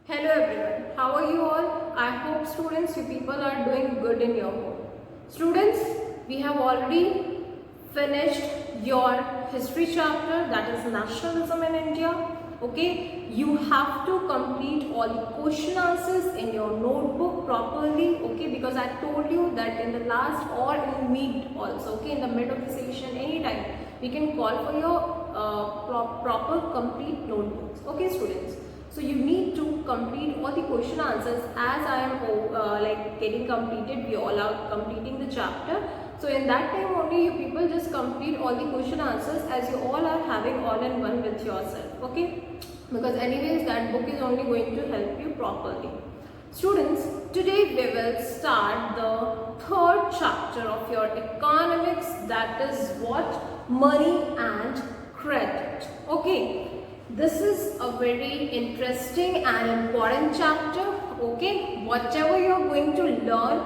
Hello everyone, how are you all? I hope students, you people are doing good in your home. Students, we have already finished your history chapter, that is nationalism in India. Okay, you have to complete all the question answers in your notebook properly. Okay, because I told you that in the last or in mid also, okay, in the mid of the session, anytime we can call for your proper complete notebooks. Okay, students. So you need to complete all the question answers as I am like getting completed. We all are completing the chapter. So in that time only you people just complete all the question answers as you all are having all in one with yourself. Okay? Because anyways that book is only going to help you properly. Students, today we will start the third chapter of your economics, that is what? Money and credit. Okay. This is a very interesting and important chapter. Okay, whatever you are going to learn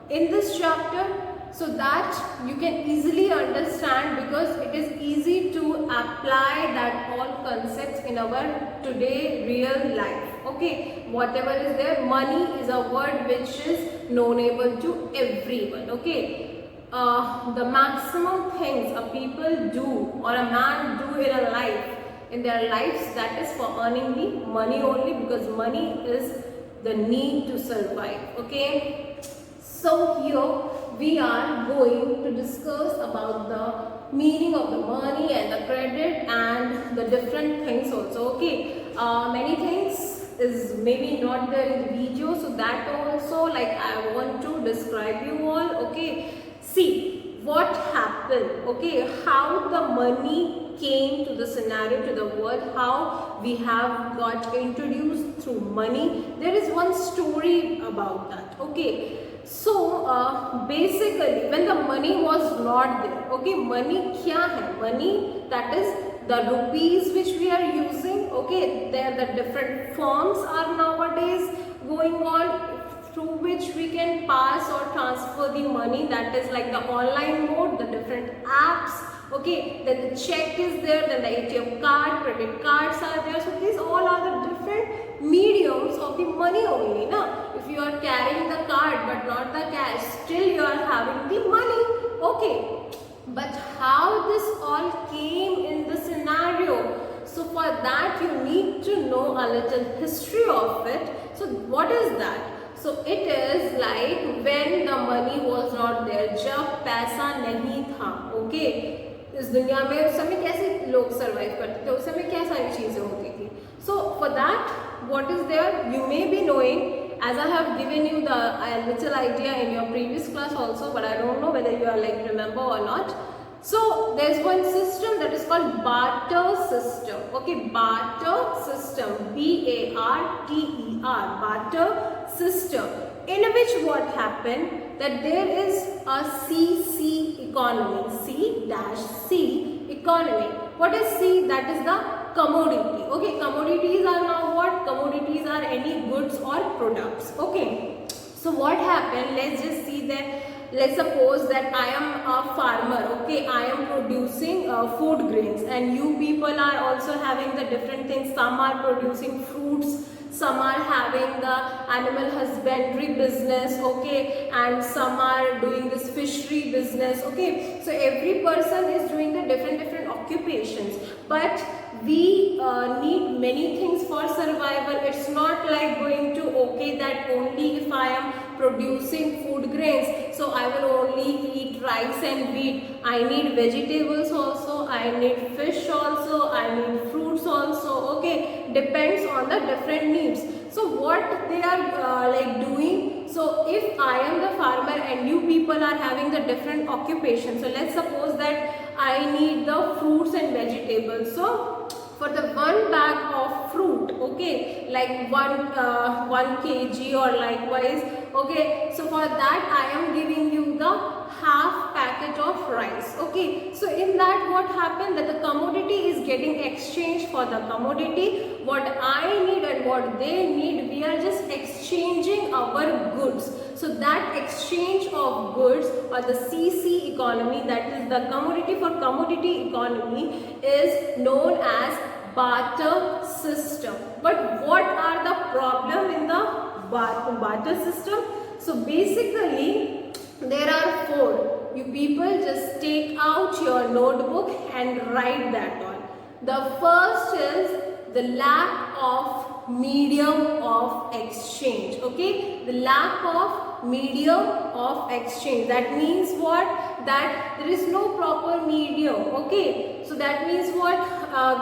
in this chapter, so that you can easily understand, because it is easy to apply that all concepts in our today real life. Okay, whatever is there, money is a word which is knownable to everyone. Okay, the maximum things a people do or a man do in a life, in their lives, that is for earning the money only, because money is the need to survive. Okay, so here we are going to discuss about the meaning of the money and the credit and the different things also. Okay, many things is maybe not there in the video, so that also like I want to describe you all. Okay, see what happened. Okay, how the money came to the scenario, to the world, how we have got introduced through money. There is one story about that. Okay, so basically when the money was not there, okay, money kya hai? Money, that is the rupees which we are using. Okay, there the different forms are nowadays going on through which we can pass or transfer the money, that is like the online mode, the different apps. Okay, then the check is there, then the ATM card, credit cards are there. So these all are the different mediums of the money only. Now, if you are carrying the card but not the cash, still you are having the money. Okay, but how this all came in the scenario? So for that you need to know a little history of it. So what is that? So it is like when the money was not there, जब पैसा नहीं था. Okay, इस दुनिया में उस समय कैसे लोग सर्वाइव करते थे, उस समय क्या सारी चीज़ें होती थी. So for that, what is there? You may be knowing, as I have given you the little idea in your previous class also, but I don't know whether you are like remember or not. So there is one system that is called barter system. Okay, barter system, BARTER, barter system, in which what happened, that there is a CC economy, C-C economy. What is C? That is the commodity. Okay, commodities are now what? Commodities are any goods or products. Okay, so what happened? Let's just see that. Let's suppose that I am a farmer. Okay, I am producing food grains, and you people are also having the different things. Some are producing fruits, some are having the animal husbandry business. Okay, and some are doing this fishery business. Okay, so every person is doing the different occupations, but we need many things for survival. It's not like going to, okay, that only if I am producing food grains, so I will only eat rice and wheat. I need vegetables also, I need fish also, I need fruits also. Okay, depends on the different needs. So what they are like doing, so if I am the farmer and you people are having the different occupations, so let's suppose that I need the fruits and vegetables. So for the one bag of fruit, okay, like 1 kg or likewise, okay, so for that I am giving you the half packet of rice. Okay, so in that what happened, that the commodity is getting exchanged for the commodity. What I need and what they need, we are just exchanging our goods. So that exchange of goods, or the CC economy, that is the commodity for commodity economy, is known as barter system. But what are the problem in the barter system? So basically there are four. You people just take out your notebook and write that on. The first is the lack of medium of exchange. Okay, the lack of medium of exchange. That means what? That there is no proper medium. Okay, so that means what?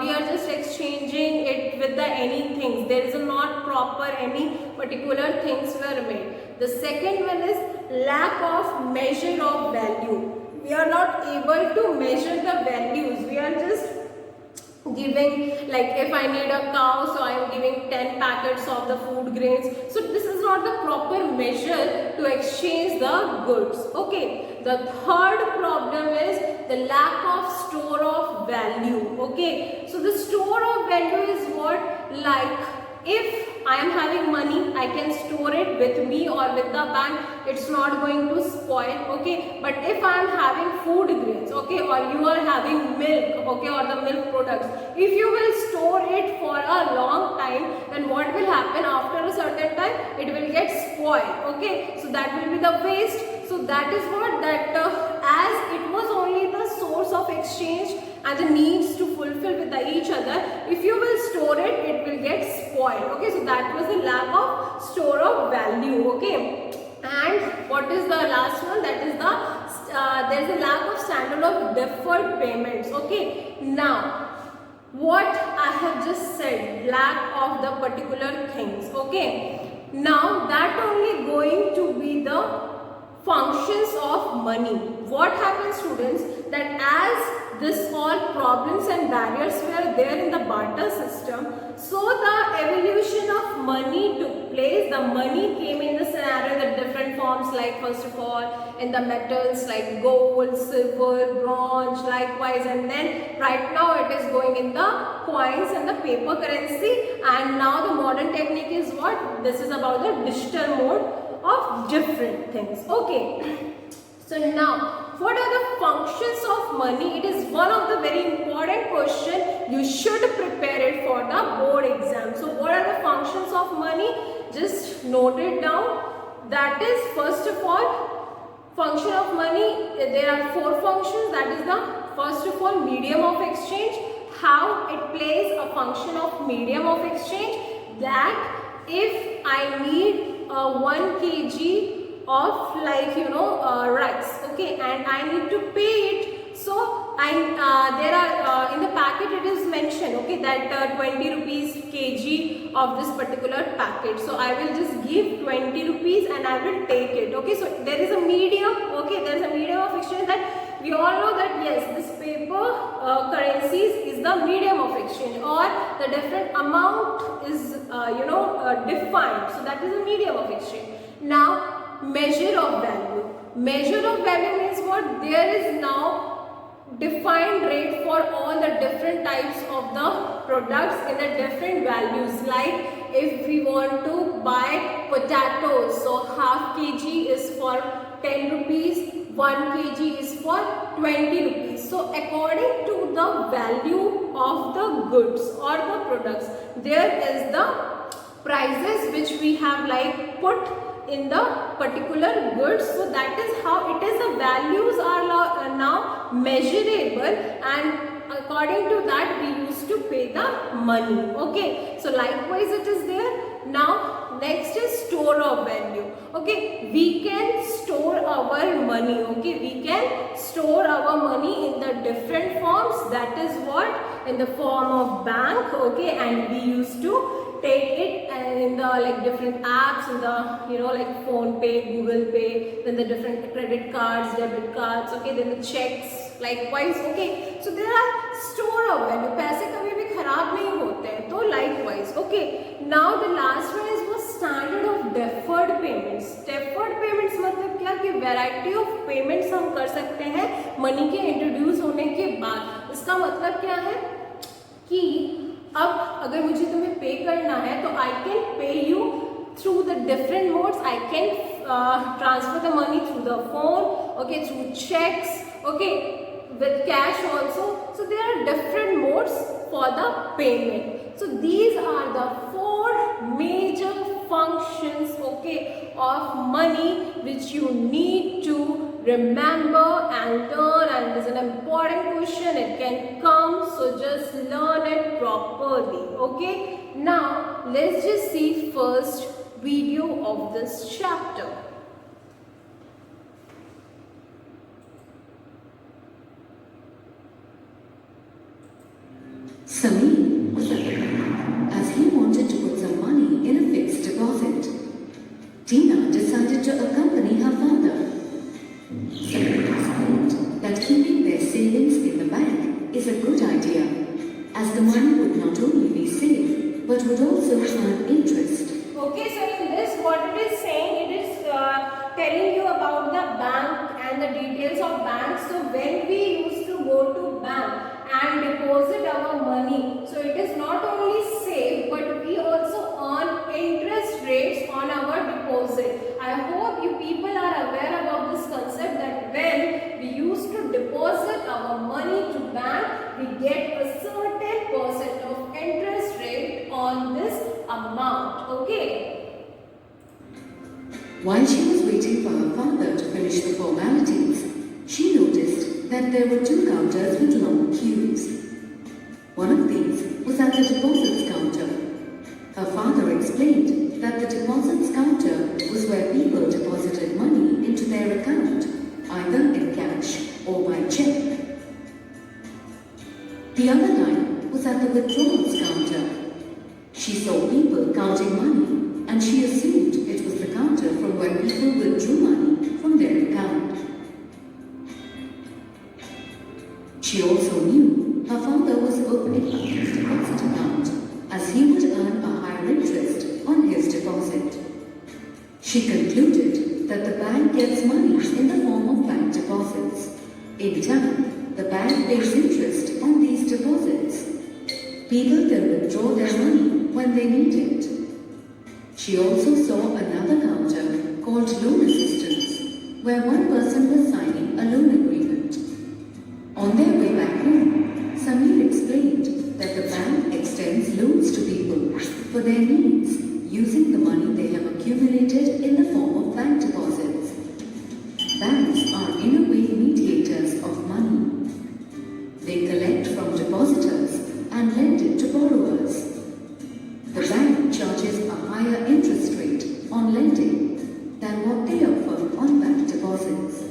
We are just exchanging it with the anything. There is not proper any particular things were made. The second one is lack of measure of value. We are not able to measure the values. We are just giving, like if I need a cow, so I am giving 10 packets of the food grains. So this is not the proper measure to exchange the goods. Okay, the third problem is the lack of store of value. Okay, so the store of value is what? Like if I am having money, I can store it with me or with the bank. It's not going to spoil. Okay, but if I am having food grains, okay, or you are having milk, okay, or the milk products, if you will store it for a long time, then what will happen? After a certain time, it will get spoiled. Okay, so that will be the waste. So that is what, that as it was only the source of exchange and the needs to fulfill with each other, if you will store it, it will get spoiled. Okay, so that was the lack of store of value. Okay, and what is the last one? That is the there is a lack of standard of deferred payments. Okay, now what I have just said, lack of the particular things. Okay, now that only going to be the functions of money. What happens, students, that as this all problems and barriers were there in the barter system, so the evolution of money took place. The money came in the scenario in the different forms, like first of all in the metals like gold, silver, bronze, likewise, and then right now it is going in the coins and the paper currency, and now the modern technique is what? This is about the digital mode of different things. Okay, so now what are the functions of money? It is one of the very important question. You should prepare it for the board exam. So what are the functions of money? Just note it down. That is, first of all, function of money, there are four functions. That is the first of all medium of exchange. How it plays a function of medium of exchange, that if I need 1 kg of, like, rice, okay, and I need to pay it, so there are in the packet it is mentioned, okay, that 20 rupees kg of this particular packet, so I will just give 20 rupees and I will take it. Okay, so there is a medium. Okay, there is a medium of exchange, that we all know that yes, this paper currencies is the medium of exchange, or the different amount is defined, so that is a medium of exchange. Now measure of value. Measure of value means what? There is now defined rate for all the different types of the products in the different values. Like if we want to buy potatoes, so half kg is for 10 rupees, 1 kg is for 20 rupees. So according to the value of the goods or the products, there is the prices which we have like put in the particular goods. So that is how it is, the values are now measurable, and according to that we used to pay the money. Okay, so likewise it is there. Now next is store of value. Okay, we can store our money. Okay, we can store our money in the different forms. That is what? In the form of bank. Okay, and we used to take it in the like different apps, in the like Phone Pay, Google Pay, then the different credit cards, debit cards, okay, then the checks, likewise. Okay, so there are store of value. पैसे कभी भी खराब नहीं होते हैं, तो likewise. Okay, now the last one is वो standard of deferred payments. Deferred payments मतलब क्या कि variety of payments हम कर सकते हैं मनी के इंट्रोड्यूस होने के बाद. इसका मतलब क्या है कि अब अगर मुझे तुम्हें पे करना है तो I can pay you through the different modes. I can transfer the money through the phone, okay, through cheques, okay, with cash also. So there are different modes for the payment. So these are the four major of money which you need to remember and learn, and it is an important question. It can come, so just learn it properly. Okay, now let's just see first video of this chapter. Sameer was at the bank as he wanted to put some money in a fixed deposit. Tina decided to accompany her father. Sameer explained that keeping their savings in the bank is a good idea, as the money would not only be safe but would also earn interest. Okay, so in this, what it is saying, it is telling you about the bank and the details of bank. So when we used to go to bank and deposit our money, so it is not only safe but we also earn interest rates on our deposit. I hope you people are aware about this concept, that when we used to deposit our money to bank, we get a certain percent of interest rate on this amount. Okay. While she was waiting for her father to finish the formalities, she noticed that there were two counters with long queues. One of these was at the deposits counter. Her father explained that the deposits counter was where people deposited money into their account, either in cash or by check. The other line was at the withdrawals counter. She saw people counting money, and she assumed it was the counter from where people withdrew money from their account. She also knew her father was opening up his deposit account, as he would earn a higher interest on his deposit. She concluded that the bank gets money in the form of bank deposits. In turn, the bank pays interest on these deposits. People can withdraw their money when they need it. She also saw another counter called loan assistance, where one person was signing a loan agreement. On their way back home, Sameer explained that the bank extends loans to people for their needs using the money they have accumulated in the form of bank deposits. Banks are in a way mediators of money. They collect from depositors and lend it to borrowers. The bank charges a higher interest rate on lending than what they offer on bank deposits.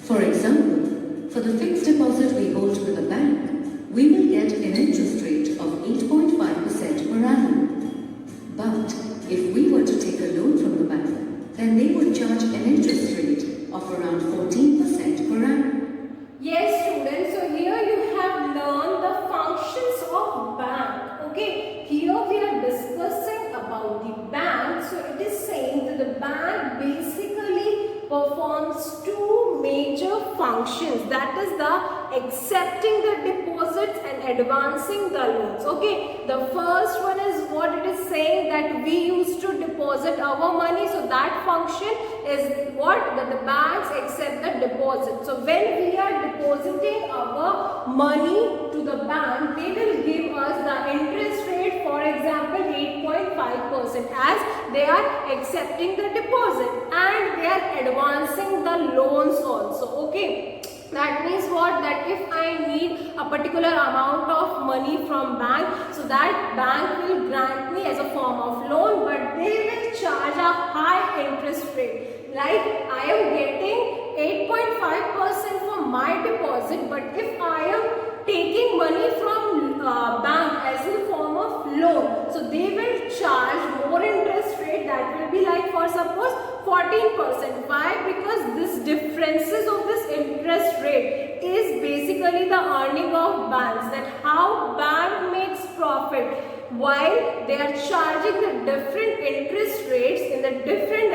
For example, for the fixed deposit we hold with a bank, we will get an interest rate of 8.5% per annum. But if we were to take a loan from the bank, then they would charge an interest rate of around 14% per annum. Yes, students, so here you have learned the functions of bank. Okay, here we are discussing about the bank. So it is saying that the bank basically performs two major functions, that is the accepting the deposits and advancing the loans. Okay, the first one is what it is saying, that we used to deposit our money, so that function is what, that the banks accept the deposit. So when we are depositing our money to the bank, they will give us the interest rate, for example 8.5%, as they are accepting the deposit and they are advancing the loans also. Okay, that means what, that if I need a particular amount of money from bank, so that bank will grant me as a form of loan, but they will charge a high interest rate. Like I am getting 8.5% for my deposit, but if I am taking money from bank as in form of loan, so they will charge more interest rate, that will be like for suppose 14%. Why? Because this differences of this interest rate is basically the earning of banks, that how bank makes profit while they are charging the different interest rates in the different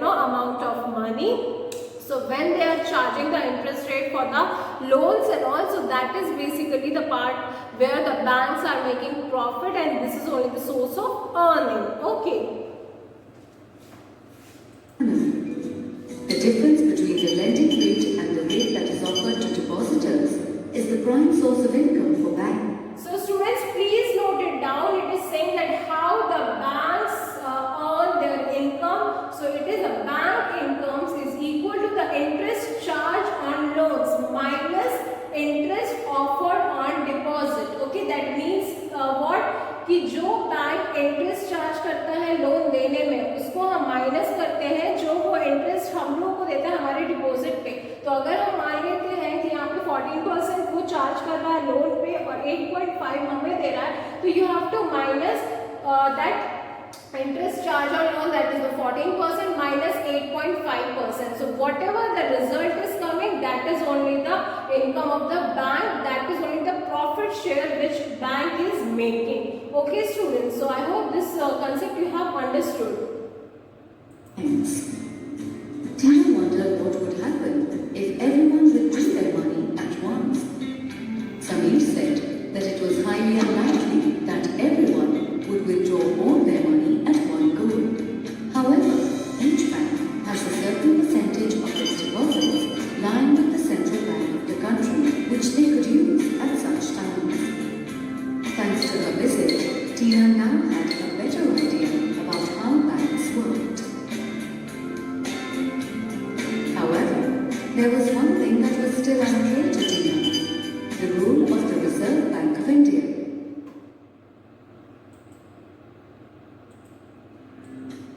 amount of money. So when they are charging the interest rate for the loans and also, that is basically the part where the banks are making profit, and this is only the source of earning. Okay. The difference between the lending rate and the rate that is offered to depositors is the prime source of income for banks. So students, please note it down. It is saying that how the banks earn their income bank interest charge करता है loan देने में, उसको हम minus करते हैं जो वो इंटरेस्ट हम लोग को देता है हमारे डिपॉजिट पे। तो अगर हम मान लेते हैं कि यहाँ पे 14% वो चार्ज कर रहा है लोन पे और 8.5 हमें दे रहा है, तो you have to minus that interest charge on loan, that is the 14% minus 8.5%. So whatever the result is coming, that is only the income of the bank, that is only the profit share which bank is making. Okay students, so I hope this concept you have understood. Thanks. Do you wonder what would happen if everyone withdrew their money at once? Samir said that it was highly unlikely that everyone would withdraw all their money at one go. However, each bank has a certain percentage of its deposits lying with the central bank of the country, which they could use at such times. Thanks to her visit, Tina now had a better idea about how banks worked. However, there was one thing that was still unclear to Tina: the role of the Reserve Bank of India.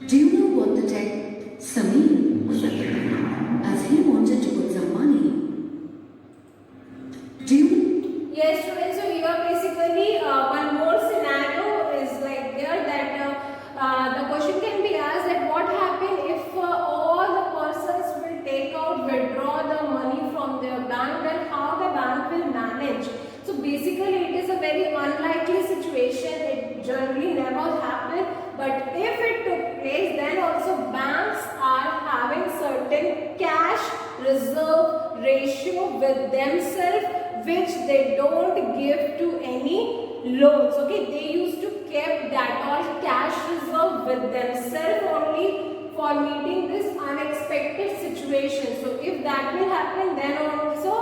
Do you know what the tech Samir was recommending as he wanted to put some money? Do you? Yes students, so here basically one more scenario is like there that the question can be asked that what happen if all the persons will take out, withdraw the money from their bank, then how the bank will manage. So basically it is a very unlikely situation, it generally never happen, but if it took place, then also banks are having certain cash reserve ratio with themselves which they don't give to any loans. Okay, they used to keep that all cash reserve with themselves only for meeting this unexpected situation. So if that will happen, then also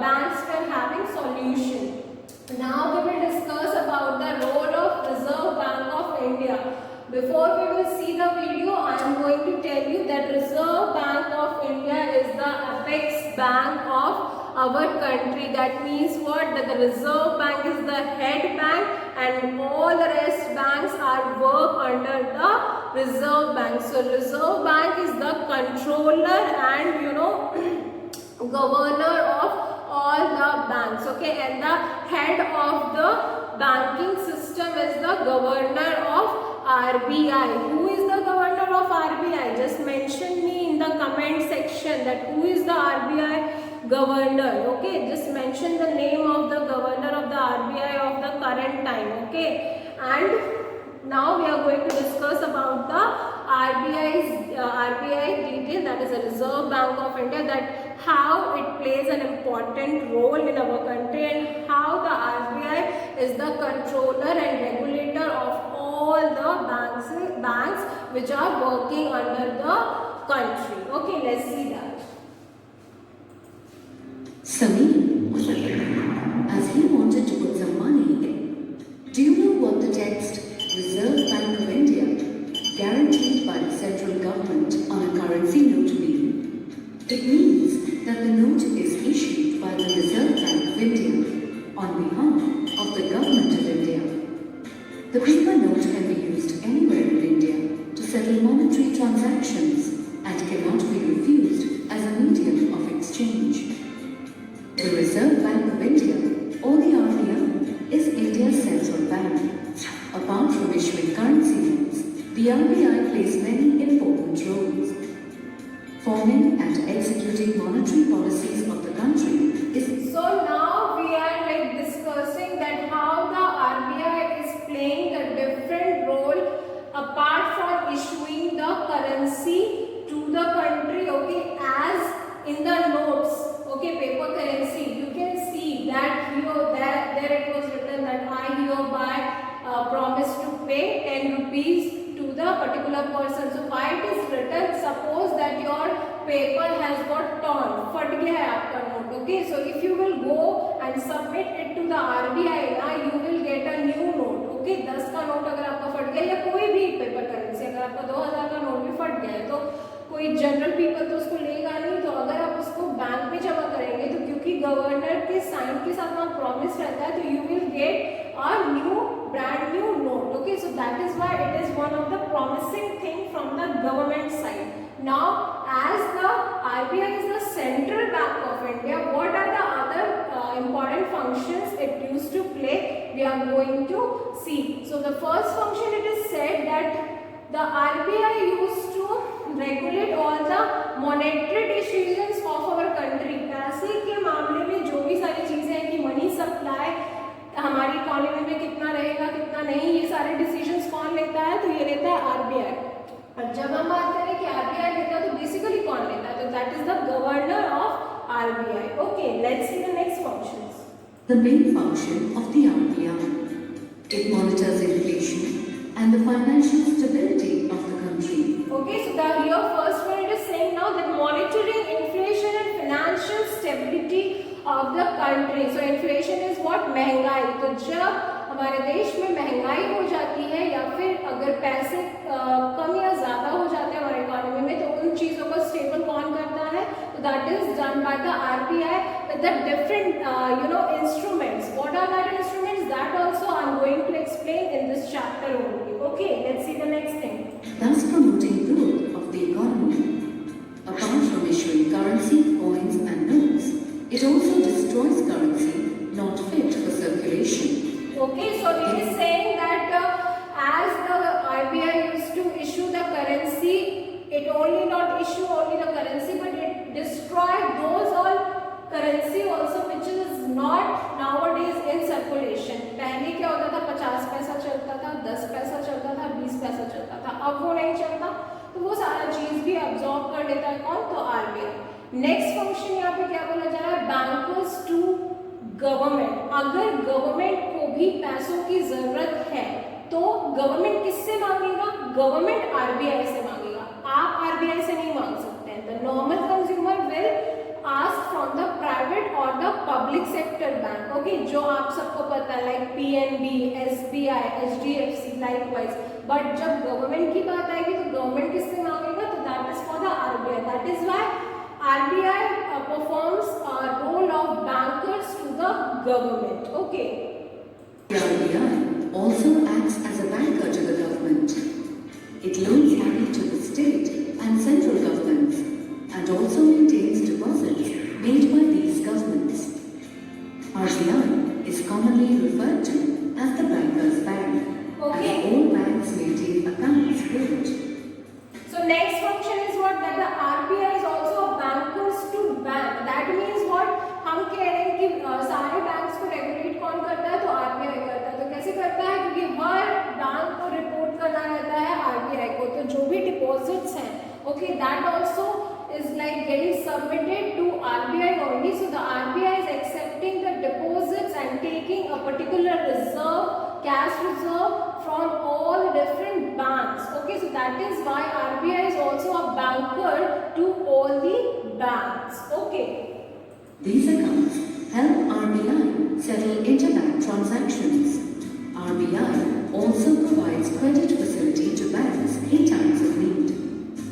banks were having solution. Now we will discuss about the role of Reserve Bank of India. Before we will see the video, I am going to tell you that Reserve Bank of India is the apex bank of our country. That means what? That the Reserve Bank is the head bank and all the rest banks are work under the Reserve Bank. So Reserve Bank is the controller and governor of all the banks. Okay, and the head of the banking system is the governor of RBI. Who is the governor of RBI? Just mention me in the comment section that who is the RBI governor. Okay, just mention the name of the governor of the RBI of the current time. Okay, and now we are going to discuss about the RBI detail, that is the Reserve Bank of India, that how it plays an important role in our country and how the RBI is the controller and regulator of all the banks which are working under the country. Okay, let's see that. Samir was recommending as he wanted to put some money in. Do you know what the text Reserve Bank of India, guaranteed by the central government on a currency note mean? It means that the note is issued by the Reserve Bank of India on behalf of the government of India. The paper note can be used anywhere in India to settle monetary transactions and cannot be refused as a medium of exchange. The Reserve Bank of India, or the RBI, is India's central bank. Apart from issuing currency notes, the RBI plays many important roles. Forming and executing monetary policies of the country is... So now we are discussing that how the RBI is playing a different role apart from issuing the currency to the country, okay, as in the notes, okay, paper currency. You can see that there it was written that I hereby promise to pay 10 rupees to the particular person. So why it is written? Suppose that your paper has got torn, फट गया है आपका note. Okay, so if you will go and submit it to the RBI, now you will get a new note. Okay, 10 का note अगर आपका फट गया या कोई भी पेपर करेंसी अगर आपका 2000 का नोट भी फट गया है तो कोई जनरल पीपल तो उसको लेगा नहीं. तो अगर आप उसको बैंक में जमा करेंगे तो क्योंकि गवर्नर के साइन के साथ वहाँ प्रॉमिस रहता है तो you will get a new brand new note. Okay, one of the promising thing from the government side. Now, as the RBI is the Central Bank of India, what are the other important functions it used to play? We are going to see. So, the first function, it is said that the RBI used to regulate all the monetary decisions of our country. पैसे के मामले में जो भी सारी चीजें हैं कि मनी सप्लाई हमारी इकोनॉमी में कितना रहेगा कितना नहीं, ये सारे डिसीजंस कौन लेता है? तो ये लेता है आरबीआई। और जब हम बात करें कि आरबीआई लेता है तो बेसिकली कौन लेता है? तो that is the governor of RBI. Okay, let's see the next functions. The main function of the RBI. It monitors inflation and the financial stability of the country. Okay, so the here first one it is saying now that monitoring inflation and financial stability of the country. So inflation is what? महंगाई। तो जब हमारे देश में महंगाई हो जाती है या फिर अगर पैसे कम या ज़्यादा हो जाते हैं हमारे इकोनॉमी में, तो उन चीज़ों को स्टेबल कौन करता है? तो that is done by the RBI with the different instruments. What are that instruments? That also I am going to explain in this chapter only. Okay, let's see the next thing. Thus promoting growth of the economy. Apart from issuing currency, coins and notes, it also destroys currency not fit for circulation. Okay, so it is saying that as the RBI used to issue the currency, it only not issue only the currency, but it destroyed those all currency also which is not nowadays in circulation. पहले क्या होता था? 50 पैसा चलता था, 10 पैसा चलता था, 20 पैसा चलता था, अब वो नहीं चलता। तो वो सारा चीज भी अब्सॉर्ब कर लेता है कौन? तो आरबीआई। नेक्स्ट फंक्शन यहाँ पे क्या बोला जा रहा है? Bankers to government. अगर गवर्नमेंट को भी पैसों की जरूरत है तो गवर्नमेंट किससे मांगेगा? गवर्नमेंट आरबीआई से मांगेगा। आप आरबीआई से नहीं मांग सकते हैं। The normal consumer will ask from the private और the public sector bank. Okay, जो आप सबको पता है like PNB, SBI, HDFC likewise. But जब गवर्नमेंट की बात आएगी तो गवर्नमेंट किससे मांगेगा? तो that is for the RBI. That is why RBI performs a role of bankers to the government. Okay. The RBI also acts as a banker to the government. It loans money to the state and central governments and also maintains deposits made by these governments. RBI is commonly referred to as the banker's bank. Okay. As all banks maintain accounts with it. So next function is what? That the RBI is also a bankers to bank. That means what? हम कह रहे हैं कि सारे banks को regulate कौन करता है? तो आरबीआई करता है। तो कैसे करता है? क्योंकि हर बैंक को रिपोर्ट करना रहता है आरबीआई को। तो जो भी डिपॉजिट्स हैं, okay, that also is like getting submitted to RBI only. So the RBI is accepting the deposits and taking a particular reserve, cash reserve from all different banks. Okay, so that is why RBI is also a banker to all the banks. Okay. These accounts help RBI settle interbank transactions. RBI also provides credit facility to banks in times of need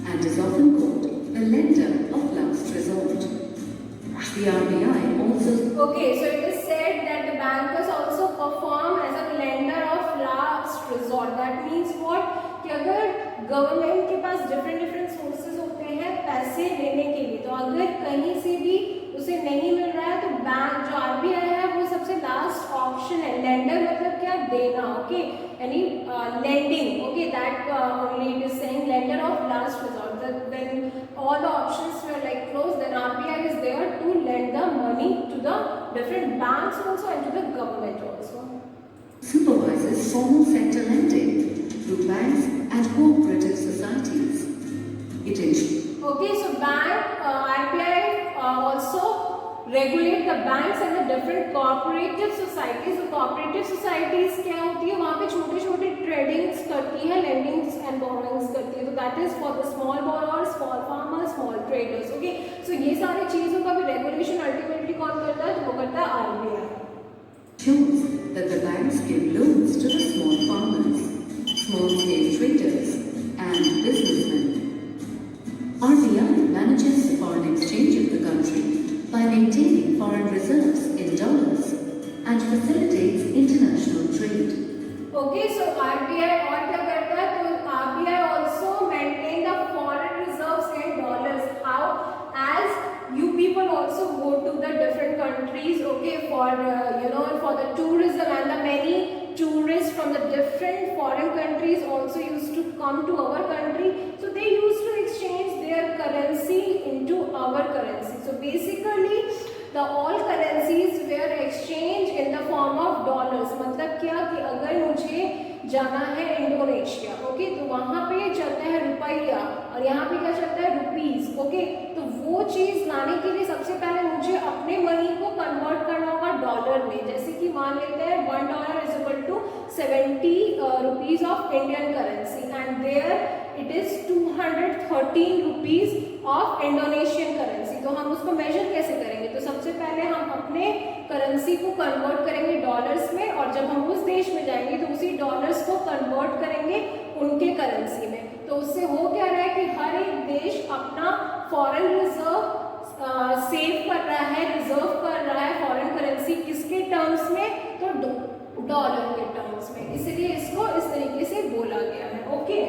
and is often called the lender of last resort. The RBI also... Okay, so it is said that the bankers also perform as a lender of last resort. That means what? कि अगर government के पास different sources होते हैं पैसे लेने के लिए, तो अगर कहीं से भी उसे नहीं मिल रहा है तो बैंक जो आरबीआई है वो सबसे लास्ट ऑप्शन है। लेंडर मतलब क्या? देना। ओके, यानी lending. Okay, that only it is saying lender of last resort. That when all the options were like closed, then RBI is there to lend the money to the different banks also and to the government also. Supervises formal sector lending through banks and cooperative societies. It ensures... Okay, so RBI also regulate the banks and the different cooperative societies. So cooperative societies क्या होती है? वहाँ पे छोटे छोटे tradings करती है, लेंडिंग्स and borrowings करती है। तो that is for the small borrowers, small farmers, small traders. Okay, so ये सारी चीजों का भी रेगुलेशन अल्टीमेटली कौन करता है? तो वो करता है RBI. Shows that the banks give loans to the small farmers, small-scale traders, and businessmen. RBI manages the foreign exchange of the country by maintaining foreign reserves in dollars and facilitates international trade. Okay, so RBI और क्या करता है? तो countries also used to come to our country. So they used to exchange their currency into our currency. So basically the all currencies were exchanged in the form of dollars. मतलब क्या कि अगर मुझे जाना है इंडोनेशिया, ओके, तो वहाँ पे चलता है रुपया और यहाँ पे क्या चलता है रुपीस, ओके, तो वो चीज़ लाने के लिए सबसे पहले मुझे अपने मनी को कन्वर्ट करना होगा डॉलर में। जैसे कि मान लेते हैं $1 is equal to 70 rupees of Indian currency and there it is 213 rupees of Indonesian currency. तो हम उसको मेजर कैसे करेंगे? तो सबसे पहले हम अपने करेंसी को कन्वर्ट करेंगे डॉलर्स में और जब हम उस देश में जाएंगे तो उसी डॉलर्स को कन्वर्ट करेंगे उनके करेंसी में। तो उससे हो क्या रहा है कि हर एक देश अपना फॉरेन रिजर्व सेव कर रहा है, रिजर्व कर रहा है फॉरेन करेंसी किसके टर्म्स में? तो डॉलर के टर्म्स में, इसलिए इसको इस तरीके से बोला गया है, okay.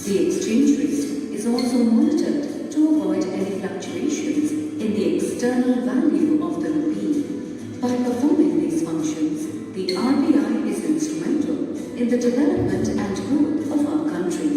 The exchange rate is also monitored to avoid any fluctuations in the external value of the rupee. By performing these functions, the RBI is instrumental in the development and growth of our country.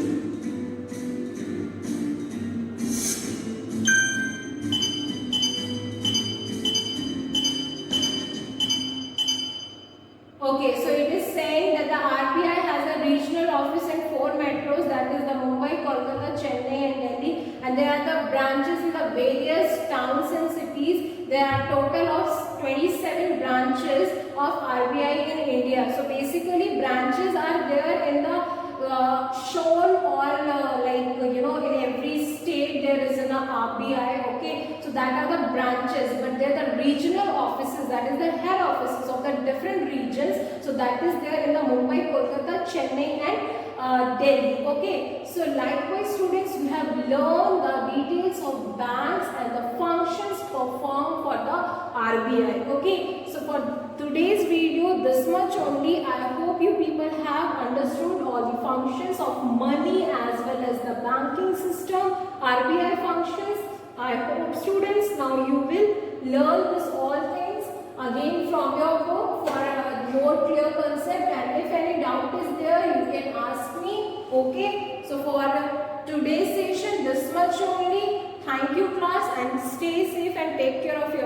Okay, so it is saying that the RBI has a regional office in 4 metros, that is the Mumbai, Kolkata, Chennai and Delhi, and there are the branches in the various towns and cities. There are total of 27 branches of RBI in India. So basically branches are there in the shown all in every state there is an RBI, okay, so that are the branches, but they are the regional offices, that is the head offices of the different regions. So that is there in the Mumbai, Kolkata, Chennai and Delhi, okay. So likewise students, you have learned the details of banks and the functions performed for the RBI, okay. So for today's video this much only. I hope you people have understood all the functions of money as well as the banking system, RBI functions. I hope students now you will learn this all things again from your book for a more clear concept, and if any doubt is there you can ask me, okay. So for today's session this much only. Thank you class, and stay safe and take care of your